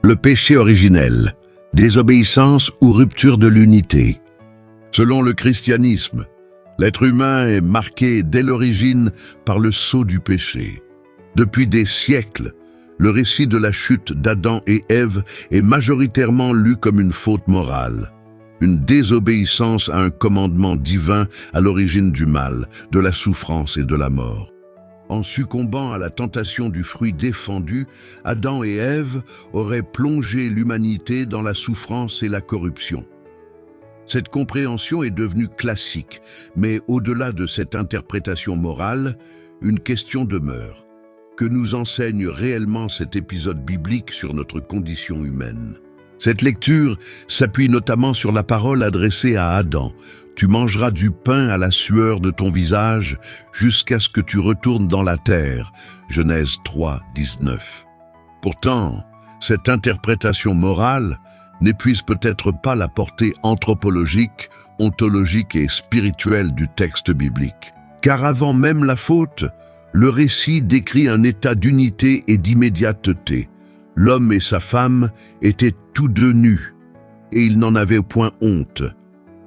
Le péché originel, désobéissance ou rupture de l'unité. Selon le christianisme, l'être humain est marqué dès l'origine par le sceau du péché. Depuis des siècles, le récit de la chute d'Adam et Ève est majoritairement lu comme une faute morale, une désobéissance à un commandement divin à l'origine du mal, de la souffrance et de la mort. En succombant à la tentation du fruit défendu, Adam et Ève auraient plongé l'humanité dans la souffrance et la corruption. Cette compréhension est devenue classique, mais au-delà de cette interprétation morale, une question demeure. Que nous enseigne réellement cet épisode biblique sur notre condition humaine? Cette lecture s'appuie notamment sur la parole adressée à Adam. Tu mangeras du pain à la sueur de ton visage jusqu'à ce que tu retournes dans la terre. Genèse 3, 19. Pourtant, cette interprétation morale n'épuise peut-être pas la portée anthropologique, ontologique et spirituelle du texte biblique. Car avant même la faute, le récit décrit un état d'unité et d'immédiateté. L'homme et sa femme étaient tous deux nus, et ils n'en avaient point honte.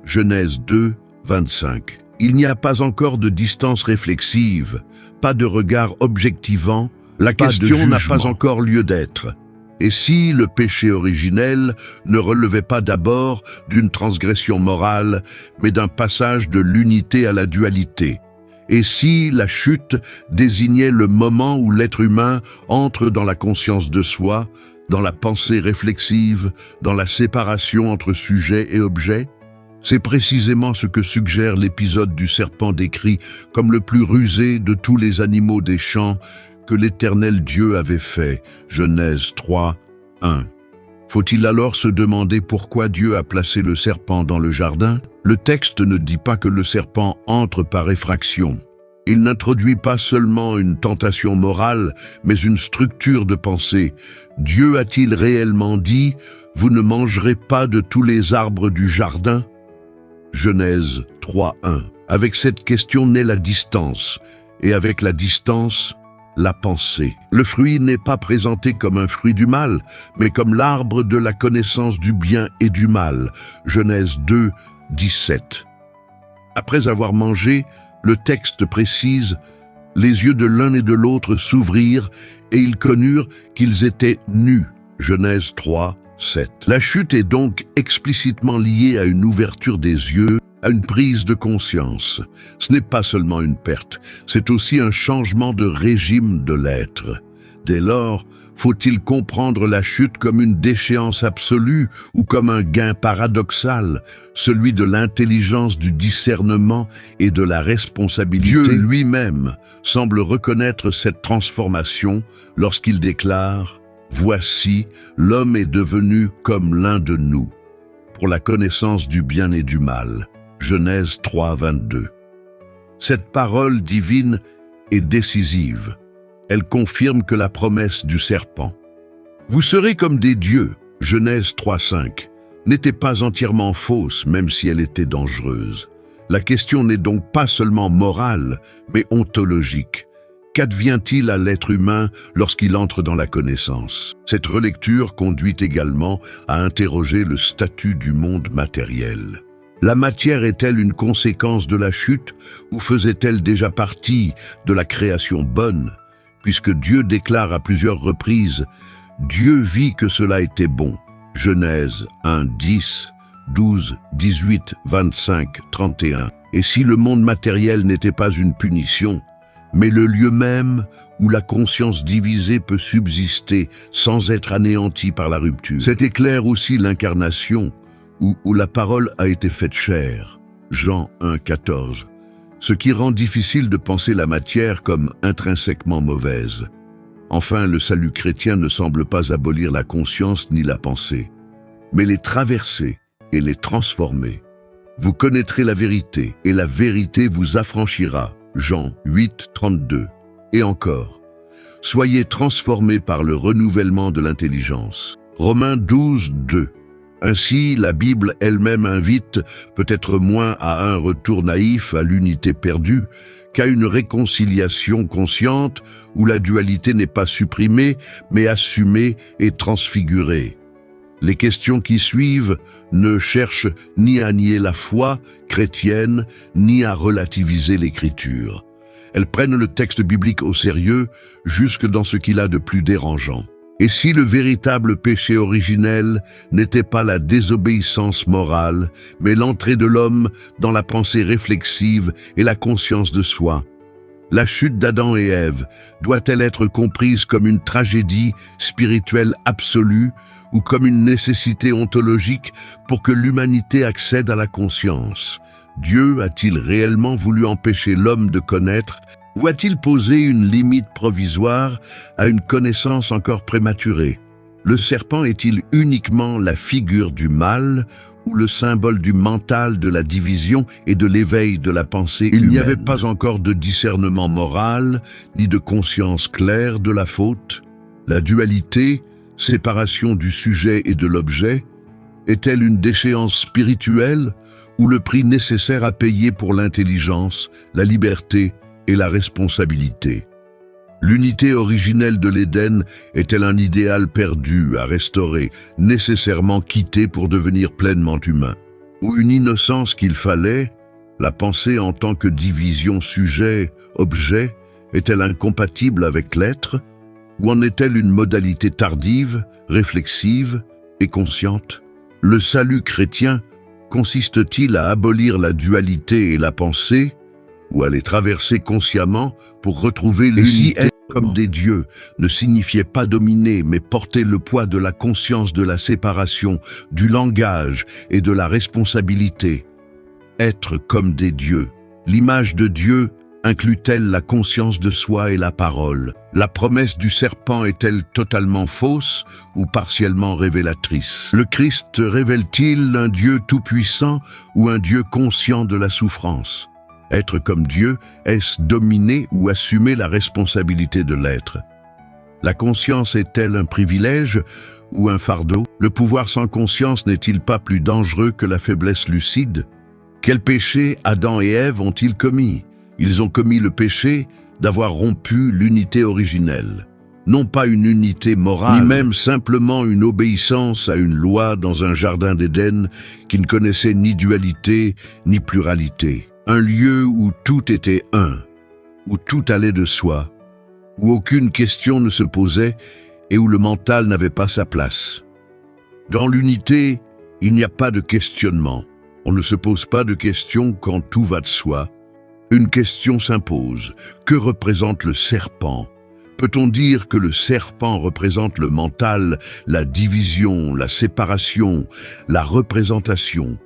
Genèse 2, 25. Il n'y a pas encore de distance réflexive, pas de regard objectivant, la question n'a pas encore lieu d'être. Et si le péché originel ne relevait pas d'abord d'une transgression morale, mais d'un passage de l'unité à la dualité? Et si la chute désignait le moment où l'être humain entre dans la conscience de soi, dans la pensée réflexive, dans la séparation entre sujet et objet? C'est précisément ce que suggère l'épisode du serpent décrit comme le plus rusé de tous les animaux des champs que l'Éternel Dieu avait fait. Genèse 3, 1. Faut-il alors se demander pourquoi Dieu a placé le serpent dans le jardin? Le texte ne dit pas que le serpent entre par effraction. Il n'introduit pas seulement une tentation morale, mais une structure de pensée. Dieu a-t-il réellement dit « Vous ne mangerez pas de tous les arbres du jardin » Genèse 3, 1. Avec cette question naît la distance, et avec la distance, la pensée. Le fruit n'est pas présenté comme un fruit du mal, mais comme l'arbre de la connaissance du bien et du mal. Genèse 2, 17. Après avoir mangé, le texte précise « Les yeux de l'un et de l'autre s'ouvrirent, et ils connurent qu'ils étaient nus. » Genèse 3, 7. La chute est donc explicitement liée à une ouverture des yeux, à une prise de conscience. Ce n'est pas seulement une perte, c'est aussi un changement de régime de l'être. Dès lors, faut-il comprendre la chute comme une déchéance absolue ou comme un gain paradoxal, celui de l'intelligence, du discernement et de la responsabilité? Dieu lui-même semble reconnaître cette transformation lorsqu'il déclare « Voici, l'homme est devenu comme l'un de nous, pour la connaissance du bien et du mal. » Genèse 3, 22. Cette parole divine est décisive. Elle confirme que la promesse du serpent « Vous serez comme des dieux » Genèse 3, 5 n'était pas entièrement fausse, même si elle était dangereuse. La question n'est donc pas seulement morale, mais ontologique. Qu'advient-il à l'être humain lorsqu'il entre dans la connaissance? Cette relecture conduit également à interroger le statut du monde matériel. La matière est-elle une conséquence de la chute ou faisait-elle déjà partie de la création bonne? Puisque Dieu déclare à plusieurs reprises « Dieu vit que cela était bon » Genèse 1, 10, 12, 18, 25, 31. Et si le monde matériel n'était pas une punition, mais le lieu même où la conscience divisée peut subsister sans être anéantie par la rupture. C'est éclaire aussi l'incarnation, où la parole a été faite chair. Jean 1, 14. Ce qui rend difficile de penser la matière comme intrinsèquement mauvaise. Enfin, le salut chrétien ne semble pas abolir la conscience ni la pensée, mais les traverser et les transformer. Vous connaîtrez la vérité, et la vérité vous affranchira. Jean 8, 32. Et encore, soyez transformés par le renouvellement de l'intelligence. Romains 12, 2. Ainsi, la Bible elle-même invite peut-être moins à un retour naïf à l'unité perdue qu'à une réconciliation consciente où la dualité n'est pas supprimée, mais assumée et transfigurée. Les questions qui suivent ne cherchent ni à nier la foi chrétienne, ni à relativiser l'Écriture. Elles prennent le texte biblique au sérieux, jusque dans ce qu'il a de plus dérangeant. Et si le véritable péché originel n'était pas la désobéissance morale, mais l'entrée de l'homme dans la pensée réflexive et la conscience de soi? La chute d'Adam et Ève doit-elle être comprise comme une tragédie spirituelle absolue ou comme une nécessité ontologique pour que l'humanité accède à la conscience? Dieu a-t-il réellement voulu empêcher l'homme de connaître, ou a-t-il posé une limite provisoire à une connaissance encore prématurée? Le serpent est-il uniquement la figure du mal ou le symbole du mental, de la division et de l'éveil de la pensée humaine? Il n'y avait pas encore de discernement moral, ni de conscience claire de la faute. La dualité, séparation du sujet et de l'objet, est-elle une déchéance spirituelle ou le prix nécessaire à payer pour l'intelligence, la liberté et la responsabilité? L'unité originelle de l'Éden est-elle un idéal perdu à restaurer, nécessairement quitté pour devenir pleinement humain? Ou une innocence qu'il fallait, la pensée en tant que division sujet-objet, est-elle incompatible avec l'être? Ou en est-elle une modalité tardive, réflexive et consciente? Le salut chrétien consiste-t-il à abolir la dualité et la pensée, ou à les traverser consciemment pour retrouver l'unité? Si être comme des dieux ne signifiait pas dominer, mais porter le poids de la conscience de la séparation, du langage et de la responsabilité? Être comme des dieux, l'image de Dieu inclut-elle la conscience de soi et la parole? La promesse du serpent est-elle totalement fausse ou partiellement révélatrice? Le Christ révèle-t-il un Dieu tout-puissant ou un Dieu conscient de la souffrance? Être comme Dieu, est-ce dominer ou assumer la responsabilité de l'être? La conscience est-elle un privilège ou un fardeau? Le pouvoir sans conscience n'est-il pas plus dangereux que la faiblesse lucide? Quel péché Adam et Ève ont-ils commis? Ils ont commis le péché d'avoir rompu l'unité originelle. Non pas une unité morale, ni même simplement une obéissance à une loi dans un jardin d'Éden qui ne connaissait ni dualité ni pluralité. Un lieu où tout était un, où tout allait de soi, où aucune question ne se posait et où le mental n'avait pas sa place. Dans l'unité, il n'y a pas de questionnement. On ne se pose pas de questions quand tout va de soi. Une question s'impose. Que représente le serpent? Peut-on dire que le serpent représente le mental, la division, la séparation, la représentation?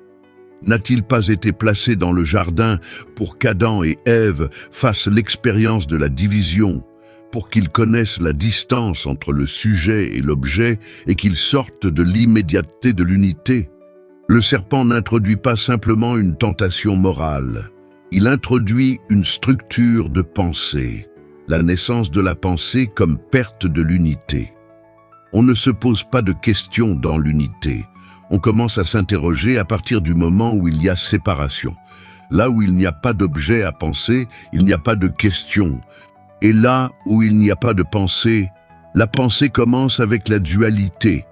N'a-t-il pas été placé dans le jardin pour qu'Adam et Ève fassent l'expérience de la division, pour qu'ils connaissent la distance entre le sujet et l'objet et qu'ils sortent de l'immédiateté de l'unité? Le serpent n'introduit pas simplement une tentation morale. Il introduit une structure de pensée, la naissance de la pensée comme perte de l'unité. On ne se pose pas de questions dans l'unité. On commence à s'interroger à partir du moment où il y a séparation. Là où il n'y a pas d'objet à penser, il n'y a pas de question. Et là où il n'y a pas de pensée, la pensée commence avec la dualité,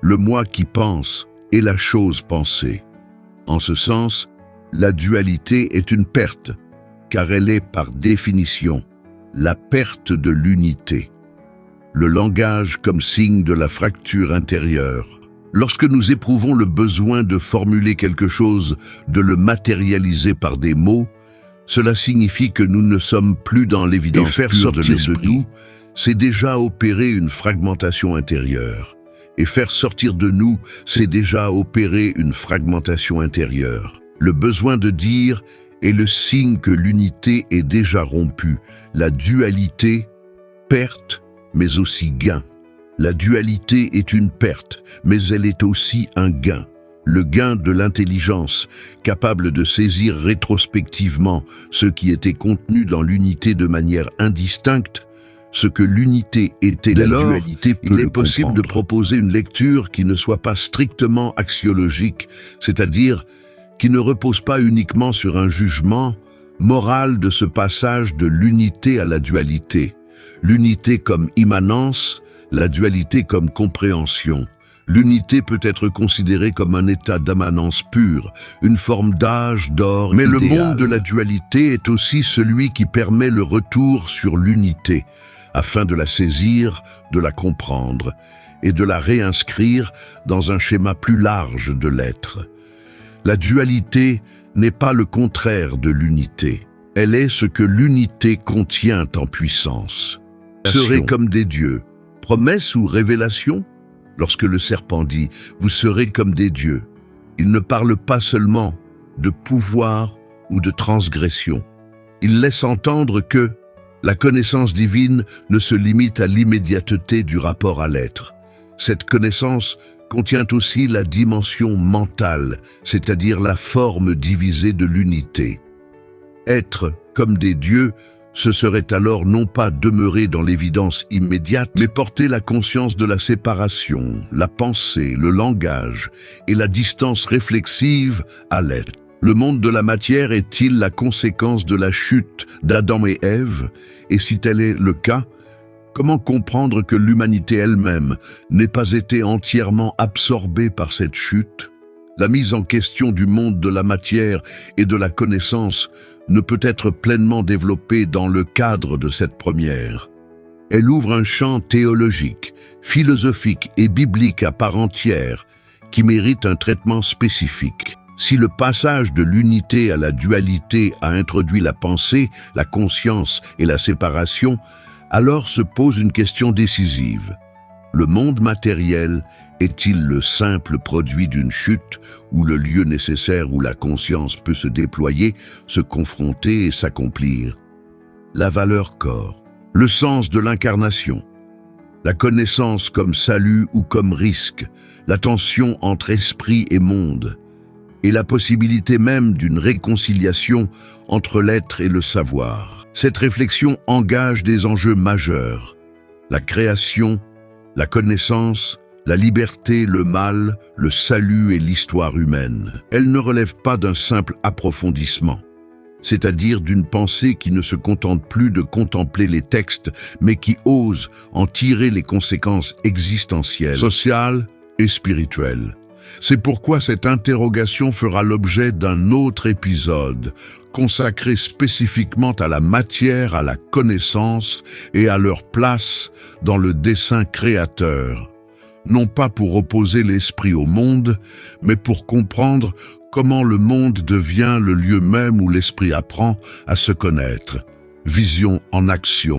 le moi qui pense et la chose pensée. En ce sens, la dualité est une perte, car elle est par définition la perte de l'unité. Le langage comme signe de la fracture intérieure. Lorsque nous éprouvons le besoin de formuler quelque chose, de le matérialiser par des mots, cela signifie que nous ne sommes plus dans l'évidence. Et faire sortir de nous, c'est déjà opérer une fragmentation intérieure. Et faire sortir de nous, c'est déjà opérer une fragmentation intérieure. Le besoin de dire est le signe que l'unité est déjà rompue. La dualité, perte, mais aussi gain. La dualité est une perte, mais elle est aussi un gain. Le gain de l'intelligence, capable de saisir rétrospectivement ce qui était contenu dans l'unité de manière indistincte, ce que l'unité était. Dès lors, il est possible de comprendre. proposer une lecture qui ne soit pas strictement axiologique, c'est-à-dire qui ne repose pas uniquement sur un jugement moral de ce passage de l'unité à la dualité. L'unité comme immanence, la dualité comme compréhension. L'unité peut être considérée comme un état d'immanence pure, une forme d'âge d'or idéal. Mais le monde de la dualité est aussi celui qui permet le retour sur l'unité, afin de la saisir, de la comprendre et de la réinscrire dans un schéma plus large de l'être. La dualité n'est pas le contraire de l'unité. Elle est ce que l'unité contient en puissance. Serez comme des dieux. Promesse ou révélation? Lorsque le serpent dit « Vous serez comme des dieux », il ne parle pas seulement de pouvoir ou de transgression. Il laisse entendre que la connaissance divine ne se limite à l'immédiateté du rapport à l'être. Cette connaissance contient aussi la dimension mentale, c'est-à-dire la forme divisée de l'unité. Être comme des dieux, ce serait alors non pas demeurer dans l'évidence immédiate, mais porter la conscience de la séparation, la pensée, le langage et la distance réflexive à l'être. Le monde de la matière est-il la conséquence de la chute d'Adam et Ève? Et si tel est le cas, comment comprendre que l'humanité elle-même n'ait pas été entièrement absorbée par cette chute? La mise en question du monde de la matière et de la connaissance ne peut être pleinement développée dans le cadre de cette première. Elle ouvre un champ théologique, philosophique et biblique à part entière qui mérite un traitement spécifique. Si le passage de l'unité à la dualité a introduit la pensée, la conscience et la séparation, alors se pose une question décisive. Le monde matériel est-il le simple produit d'une chute ou le lieu nécessaire où la conscience peut se déployer, se confronter et s'accomplir? La valeur corps, le sens de l'incarnation, la connaissance comme salut ou comme risque, la tension entre esprit et monde, et la possibilité même d'une réconciliation entre l'être et le savoir. Cette réflexion engage des enjeux majeurs: la création, la connaissance, la liberté, le mal, le salut et l'histoire humaine. Elle ne relève pas d'un simple approfondissement, c'est-à-dire d'une pensée qui ne se contente plus de contempler les textes, mais qui ose en tirer les conséquences existentielles, sociales et spirituelles. C'est pourquoi cette interrogation fera l'objet d'un autre épisode, consacré spécifiquement à la matière, à la connaissance et à leur place dans le dessein créateur. Non pas pour opposer l'esprit au monde, mais pour comprendre comment le monde devient le lieu même où l'esprit apprend à se connaître. Vision en action.